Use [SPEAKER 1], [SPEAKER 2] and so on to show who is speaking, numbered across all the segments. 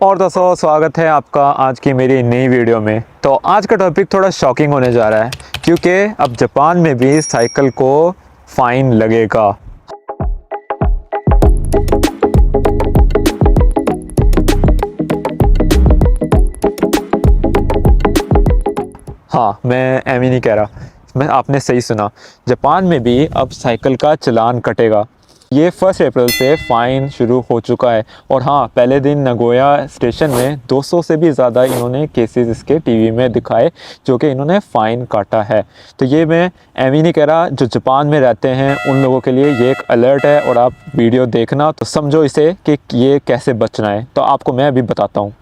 [SPEAKER 1] और दोस्तों स्वागत है आपका आज की मेरी नई वीडियो में। तो आज का टॉपिक थोड़ा शॉकिंग होने जा रहा है क्योंकि अब जापान में भी साइकिल को फाइन लगेगा। हाँ, मैं एम ही नहीं कह रहा, आपने सही सुना। जापान में भी अब साइकिल का चालान कटेगा। ये 1 अप्रैल से फ़ाइन शुरू हो चुका है। और हाँ, पहले दिन नगोया स्टेशन में 200 से भी ज़्यादा इन्होंने केसेस इसके टीवी में दिखाए जो कि इन्होंने फ़ाइन काटा है। तो ये मैं एम ही नहीं कह रहा, जो जापान में रहते हैं उन लोगों के लिए ये एक अलर्ट है। और आप वीडियो देखना तो समझो इसे कि ये कैसे बचना है। तो आपको मैं अभी बताता हूँ।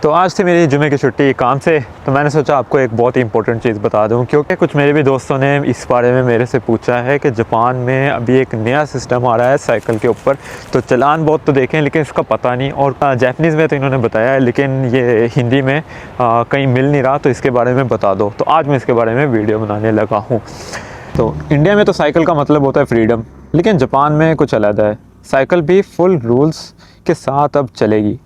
[SPEAKER 1] तो आज थी मेरी जुमे की छुट्टी काम से, तो मैंने सोचा आपको एक बहुत ही इंपॉर्टेंट चीज़ बता दूं क्योंकि कुछ मेरे भी दोस्तों ने इस बारे में मेरे से पूछा है कि जापान में अभी एक नया सिस्टम आ रहा है साइकिल के ऊपर। तो चालान बहुत तो देखें लेकिन इसका पता नहीं, और जापानीज़ में तो इन्होंने बताया है लेकिन ये हिंदी में कहीं मिल नहीं रहा, तो इसके बारे में बता दो। तो आज मैं इसके बारे में वीडियो बनाने लगा हूँ। तो इंडिया में तो साइकिल का मतलब होता है फ्रीडम, लेकिन जापान में कुछ अलग है। साइकिल भी फुल रूल्स के साथ अब चलेगी।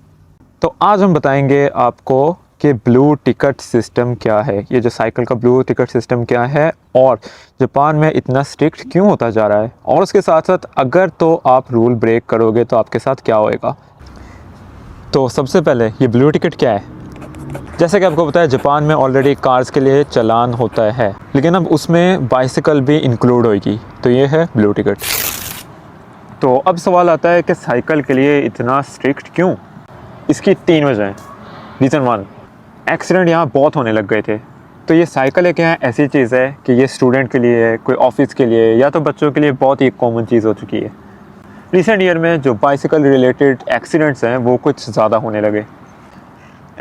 [SPEAKER 1] तो आज हम बताएंगे आपको कि ब्लू टिकट सिस्टम क्या है, ये जो साइकिल का ब्लू टिकट सिस्टम क्या है और जापान में इतना स्ट्रिक्ट क्यों होता जा रहा है, और उसके साथ साथ अगर तो आप रूल ब्रेक करोगे तो आपके साथ क्या होएगा। तो सबसे पहले ये ब्लू टिकट क्या है। जैसे कि आपको पता है जापान में ऑलरेडी कार्स के लिए चालान होता है, लेकिन अब उसमें बाइसिकल भी इंक्लूड होगी। तो ये है ब्लू टिकट। तो अब सवाल आता है कि साइकिल के लिए इतना स्ट्रिक्ट क्यों। इसकी 3 वजह हैं। रीज़न 1, एक्सीडेंट यहाँ बहुत होने लग गए थे। तो ये साइकिल एक यहाँ ऐसी चीज़ है कि ये स्टूडेंट के लिए, कोई ऑफिस के लिए या तो बच्चों के लिए बहुत ही कॉमन चीज़ हो चुकी है। रिसेंट ईयर में जो बाइसिकल रिलेटेड एक्सीडेंट्स हैं वो कुछ ज़्यादा होने लगे,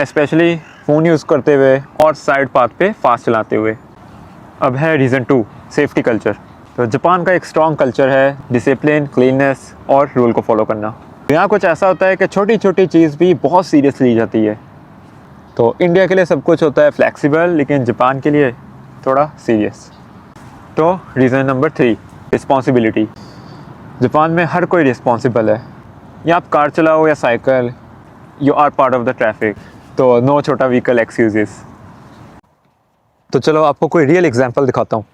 [SPEAKER 1] स्पेशली फ़ोन यूज़ करते हुए और साइड पाथ पे फास्ट चलाते हुए। अब है रीज़न 2, सेफ्टी कल्चर। तो जापान का एक स्ट्रॉन्ग कल्चर है डिसिप्लिन, क्लीननेस और रूल को फॉलो करना। यहाँ कुछ ऐसा होता है कि छोटी छोटी चीज़ भी बहुत सीरियस ली जाती है। तो इंडिया के लिए सब कुछ होता है फ्लेक्सिबल, लेकिन जापान के लिए थोड़ा सीरियस। तो रीज़न नंबर 3, रिस्पॉन्सिबिलिटी। जापान में हर कोई रिस्पॉन्सिबल है। या आप कार चलाओ या cycle, you are part of the traffic. तो नो छोटा व्हीकल एक्सक्यूजेस। तो चलो आपको कोई रियल एग्जांपल दिखाता हूँ।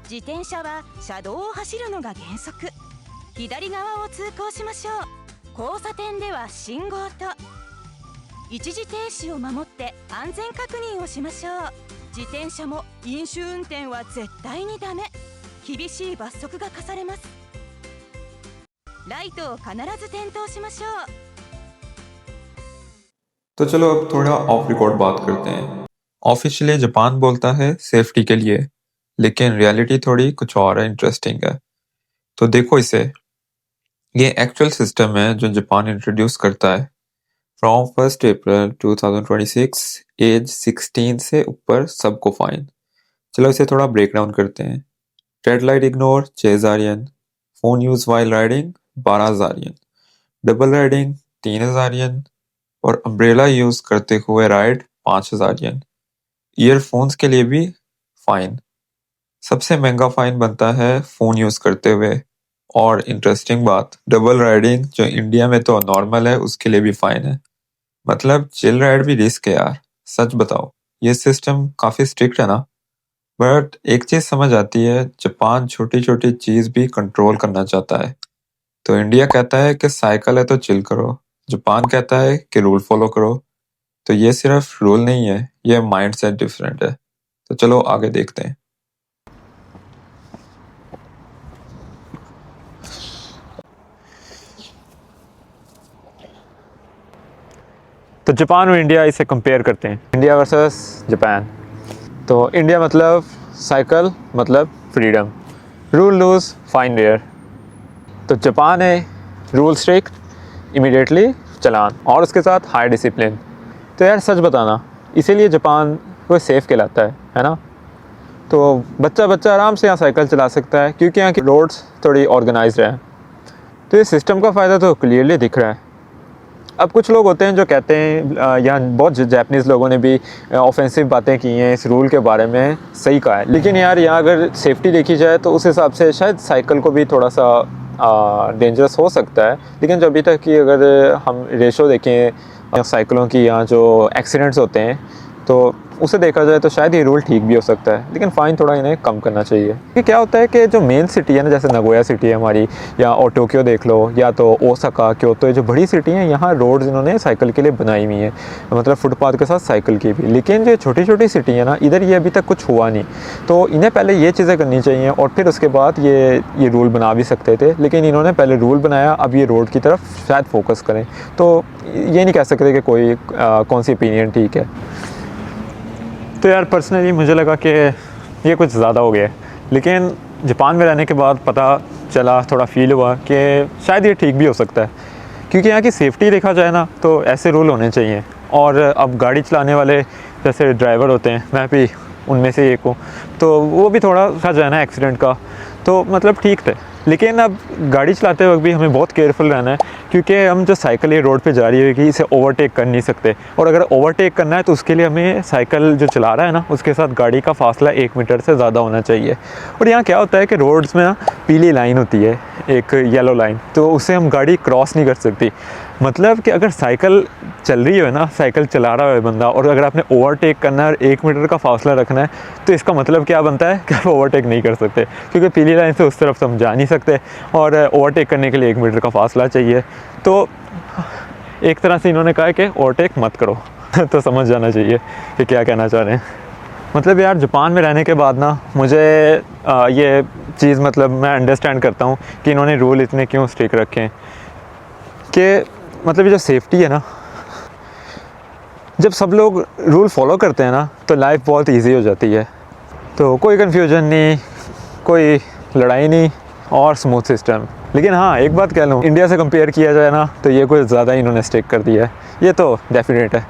[SPEAKER 2] 自転車は車道を走るのが原則。左側を通行しましょう。交差点では信号と一時停止を守って安全確認をしましょう。自転車も飲酒運転は絶対にダメ。厳しい罰則が課されます。ライトを必ず点灯しましょう。
[SPEAKER 3] तो चलो अब थोड़ा ऑफ रिकॉर्ड बात करते हैं। ऑफिशियली जापान बोलता है सेफ्टी के लिए, लेकिन रियलिटी थोड़ी कुछ और है, इंटरेस्टिंग है। तो देखो इसे, ये एक्चुअल सिस्टम है जो जापान इंट्रोड्यूस करता है। फ्रॉम 1 अप्रैल 2026 एज 16 से ऊपर सबको फाइन। चलो इसे थोड़ा ब्रेक डाउन करते हैं। रेड लाइट इग्नोर 6000 येन, फोन यूज वाइल राइडिंग 12000 येन, डबल राइडिंग 3000 येन और अम्ब्रेला यूज करते हुए राइड 5000 येन। ईयरफोन्स के लिए भी फाइन। सबसे महंगा फाइन बनता है फोन यूज करते हुए। और इंटरेस्टिंग बात, डबल राइडिंग जो इंडिया में तो नॉर्मल है उसके लिए भी फाइन है। मतलब चिल राइड भी रिस्क है यार। सच बताओ, ये सिस्टम काफी स्ट्रिक्ट है ना। बट एक चीज समझ आती है, जापान छोटी छोटी चीज भी कंट्रोल करना चाहता है। तो इंडिया कहता है कि साइकिल है तो चिल करो, जापान कहता है कि रूल फॉलो करो। तो ये सिर्फ रूल नहीं है, ये माइंड सेट डिफरेंट है। तो चलो आगे देखते हैं।
[SPEAKER 1] तो जापान और इंडिया इसे कंपेयर करते हैं, इंडिया वर्सेस जापान। तो इंडिया मतलब साइकिल मतलब freedom, rule loose fine rare. तो जापान है रूल स्ट्रिक्ट, इमीडिएटली चालान, और उसके साथ हाई डिसिप्लिन। तो यार सच बताना, इसीलिए जापान वो सेफ़ कहलाता है ना। तो बच्चा आराम से यहाँ साइकिल चला सकता है क्योंकि यहाँ की रोड्स थोड़ी ऑर्गेनाइज्ड है। तो ये सिस्टम का फ़ायदा तो क्लियरली दिख रहा है। अब कुछ लोग होते हैं जो कहते हैं, यहाँ बहुत जापानीज़ लोगों ने भी ऑफेंसिव बातें की हैं इस रूल के बारे में, सही कहा है। लेकिन यार यहाँ अगर सेफ्टी देखी जाए तो उस हिसाब से शायद साइकिल को भी थोड़ा सा डेंजरस हो सकता है, लेकिन जो अभी तक की अगर हम रेशो देखें साइकिलों की या जो एक्सीडेंट्स होते हैं तो उसे देखा जाए तो शायद ये रूल ठीक भी हो सकता है, लेकिन फ़ाइन थोड़ा इन्हें कम करना चाहिए। कि क्या होता है कि जो मेन सिटी है ना, जैसे नगोया सिटी है हमारी, या और टोक्यो देख लो, या तो ओसाका, क्योतो, ये जो बड़ी सिटी हैं यहाँ रोड्स इन्होंने साइकिल के लिए बनाई हुई है, मतलब फुटपाथ के साथ साइकिल की भी। लेकिन जो छोटी छोटी सिटी है ना, इधर ये अभी तक कुछ हुआ नहीं, तो इन्हें पहले ये चीज़ें करनी चाहिए और फिर उसके बाद ये रूल बना भी सकते थे, लेकिन इन्होंने पहले रूल बनाया, अब ये रोड की तरफ शायद फोकस करें। तो ये नहीं कह सकते कि कोई कौन सी ओपिनियन ठीक है। तो यार पर्सनली मुझे लगा कि ये कुछ ज़्यादा हो गया है, लेकिन जापान में रहने के बाद पता चला, थोड़ा फील हुआ कि शायद ये ठीक भी हो सकता है, क्योंकि यहाँ की सेफ्टी देखा जाए ना तो ऐसे रूल होने चाहिए। और अब गाड़ी चलाने वाले जैसे ड्राइवर होते हैं, मैं भी उनमें से एक हूँ, तो वो भी थोड़ा सा जो है ना एक्सीडेंट का तो मतलब ठीक थे, लेकिन अब गाड़ी चलाते वक्त भी हमें बहुत केयरफुल रहना है, क्योंकि हम जो साइकिल ये रोड पे जा रही होगी इसे ओवरटेक कर नहीं सकते, और अगर ओवरटेक करना है तो उसके लिए हमें साइकिल जो चला रहा है ना उसके साथ गाड़ी का फासला 1 मीटर से ज़्यादा होना चाहिए। और यहाँ क्या होता है कि रोड्स में ना पीली लाइन होती है, एक येलो लाइन, तो उसे हम गाड़ी क्रॉस नहीं कर सकती। मतलब कि अगर साइकिल चल रही है ना, साइकिल चला रहा है बंदा, और अगर आपने ओवरटेक करना है और 1 मीटर का फासला रखना है, तो इसका मतलब क्या बनता है कि आप ओवरटेक नहीं कर सकते, क्योंकि पीली लाइन से उस तरफ से हम जा नहीं सकते, और ओवरटेक करने के लिए 1 मीटर का फासला चाहिए। तो एक तरह से इन्होंने कहा है कि ओवरटेक मत करो तो समझ जाना चाहिए कि क्या कहना चाह रहे हैं। मतलब यार जापान में रहने के बाद ना मुझे ये चीज़ मतलब मैं अंडरस्टैंड करता हूँ कि इन्होंने रूल इतने क्यों स्ट्रिक्ट रखे हैं, कि मतलब ये जो सेफ्टी है ना, जब सब लोग रूल फॉलो करते हैं ना तो लाइफ बहुत इजी हो जाती है। तो कोई कन्फ्यूजन नहीं, कोई लड़ाई नहीं, और स्मूथ सिस्टम। लेकिन हाँ एक बात कह लूँ, इंडिया से कंपेयर किया जाए ना तो ये कुछ ज़्यादा इन्होंने स्ट्रिक्ट कर दिया है, ये तो डेफिनेट है।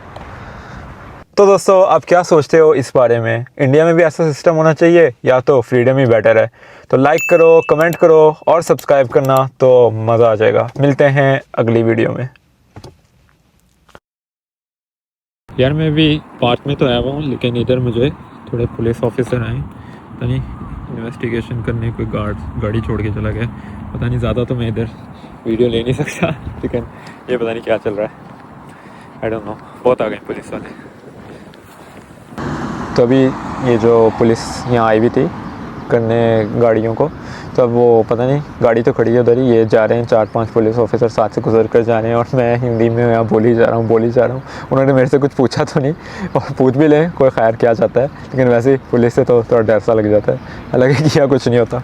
[SPEAKER 1] तो दोस्तों आप क्या सोचते हो इस बारे में, इंडिया में भी ऐसा सिस्टम होना चाहिए या तो फ्रीडम ही बेटर है? तो लाइक करो, कमेंट करो और सब्सक्राइब करना तो मज़ा आ जाएगा। मिलते हैं अगली वीडियो में। यार मैं भी पार्क में तो आया हुआ हूँ, लेकिन इधर मुझे थोड़े पुलिस ऑफिसर आए, पता नहीं इन्वेस्टिगेशन करने, कोई गाड़ी छोड़ के चला गया, पता नहीं। ज़्यादा तो मैं इधर वीडियो ले नहीं सकता, लेकिन ये पता नहीं क्या चल रहा है, आई डोंट नो। बहुत आ गए पुलिस वाले। तो अभी ये जो पुलिस यहाँ आई हुई थी करने गाड़ियों को, तो अब वो पता नहीं गाड़ी तो खड़ी है उधर ही, ये जा रहे हैं 4-5 पुलिस ऑफिसर साथ से गुजर कर जा रहे हैं, और मैं हिंदी में यहाँ बोल ही जा रहा हूँ। उन्होंने मेरे से कुछ पूछा तो नहीं, और पूछ भी लें कोई खैर क्या चाहता है, लेकिन वैसे ही पुलिस से तो थोड़ा डर सा लग जाता है, हालांकि किया कुछ नहीं होता।